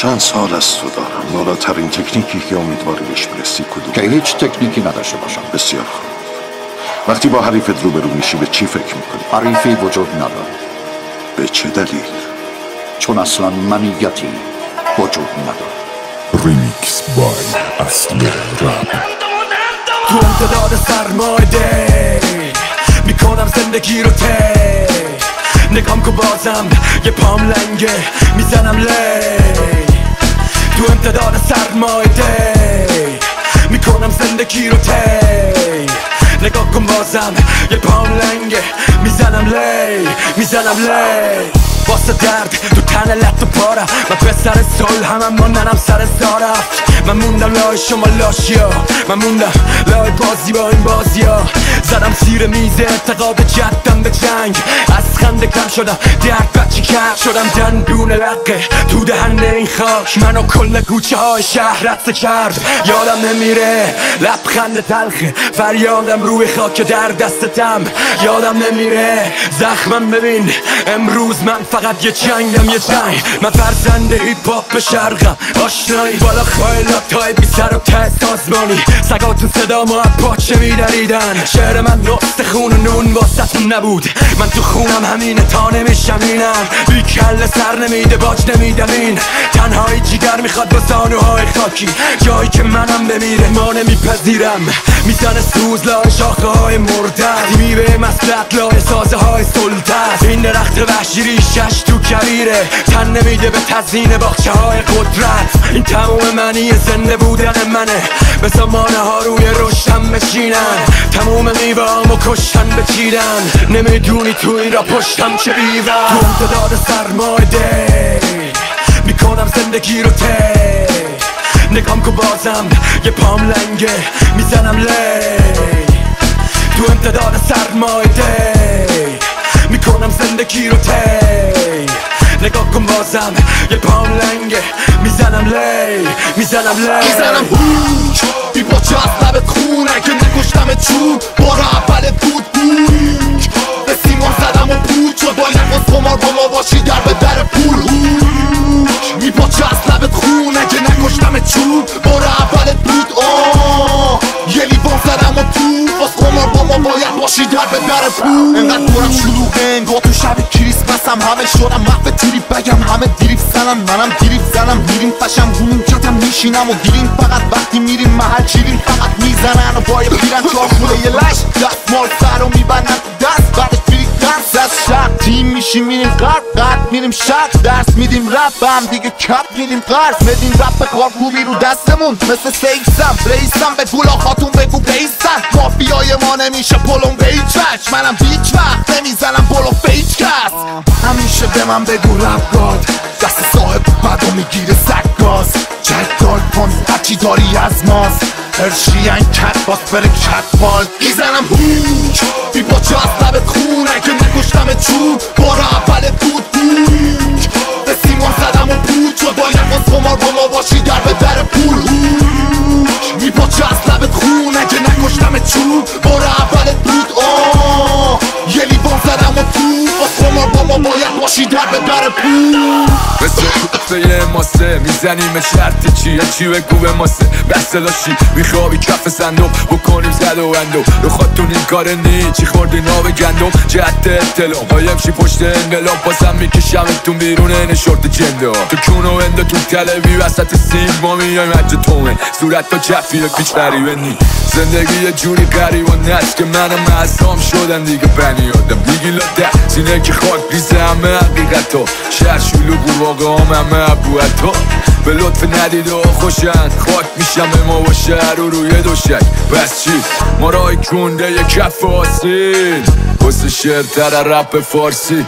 چند سال از تو دارم. بالاترین تکنیکی که امیدواری بهش برسی کدوم؟ که هیچ تکنیکی نداشته باشم. بسیار خوب. وقتی با حریفت روبرو میشی به چی فکر میکنی؟ حریفی وجود نداره. به چه دلیل؟ چون اصلا منیتی وجود نداره. ریمیکس بای اصل رپ. تو امتداد سرمایده میکنم زندگی رو نگام که بازم یه پام لنگه میزنم لی. تو امتداد سرمایده میکنم زندگی رو نگاه کن بازم یه پام لنگه میزنم لی. واسه درد تو تن لط و پارم من پسر سال همم ماندنم سر سارفت. من موندم لای شما لاشیا، من موندم لای بازی با این بازیا. زدم زیر میز اعتقاد جدم به جنگ، از خنده کم شدم درد بچی کرد شدم دندون لقه تو دهن این خاک. منو کل کوچه های شهر رد کرد یادم نمیره لبخند تلخه فریادم روی خاک در دستتم. یادم نمیره زخمم ببین امروز من فقط یه جنگم یه جنگ. من فرزند هیپ هاپ شرقم آشنایی بالا خایلات های بی سر و ته سازمانی. سگا تو صدا ما پاچه میدریدن. شعر من نست خون و نون واسه نبود، من تو خونم همینه تا نمیشم اینم. بی کل سر نمیده باج نمیدم این تنهایی جیگر میخواد با زانوهای خاکی. جایی که منم بمیره ما نمیپذیرم. میزنه سوز لای شاخه های مردن، میوه مسلط لای سازه های سلطت. این درخت وحشی ریشش تو کبیره تن نمیده به تزیین باغچه های قدرت. این تموم منی زنده بودن منه، به زمانه ها روی رشتم بچینن. تموم میوه‌امو کشتن بچیدن، نمیدونی توی را پشتم چه بیوم. تو امتداد سرمایده میکنم زندگی رو نگام که بازم یه پام لنگه میزنم لی. تو امتداد سرمایده میکنم زندگی رو نگاه کن بازم یه پام لنگه میزنم لی. میزنم هوچ بی پاچه از لبت خونه که نکشتم چون بار اول بود هوچ به سیمان زدم و بود شد باید از خمار با ما باشی در به در پول. هوچ بی پاچه از لبت خونه که نکشتم چون بار اولت بود یه لیوان زدم و تو باز خمار با ما باید باشی در به در پول. انقدر دورم شلوغه انگار تو شب کریسمسم همه شدم محو تریپ بگم همه دیریف زنم منم دیریف زنم. میریم فشم رومون کتم میشینم و گیریم فقط وقتی میریم محل چیریم فقط میزنن و بای پیرن چارخونه یه لش دستمال سر رو میبنن تو دست بعدش میریم دست از شب تیم میشیم میریم غرب میریم شب درس میدیم رپ هم دیگه کپ میریم قرض مدین رپ کار خوبی رو دستمون مثل سیکسم ریسم به گولا خاتون بگو بیستن. مافیای ما نمیشه پلون به هیچ وجه، منم هیچ وقت نمیزنم پلو فیچ کس. همیشه به من بگو رپ گاد دست صاحب بدو میگیره سگاز. جدال کن هرچی داری از ماست هرشین کت باز بره کت بال. میزنم هوچ بی پاچه از لبت خونه که نکشتم چون بار اول بود هوچ به سیمان زدم و بود شد باید باز خمار با ما باشی در به در پول. هوچ بی پاچه از لبت خونه که نکشتم چون بار اولت بود یه لیوان زدم و تو باز خمار با ما باید باشی در به در پول. مثل کوفه ماسه میزنیم شرط چی بگو به ماسه بسته داشتی میخوابی کف صندوق بکنیم زد و اندو رو خودتون این کار نی چی خوردی ناب گندم جهت اطلاع قایم شی پشت انقلاب بازم میکشمتون بیرون این شورت جنده تو کونو انده تو تلوی وسط سیم ما میایم حج تومه صورت تا جفیه پیچ غریبه نی. زندگی یه جوری غریب و نست که منم معصام شدن دیگه بنی آدم میگیلا ده سینه که خاک ریزه همه حقیقت ها شهر شلوغ و واقع همه عبوحت به لطف ندیده ها خوشن خاک میشم به ما با شهر و روی دوشک. بس چی ما رای کنده یه کف آسین واسه شعر تر رپ فارسی.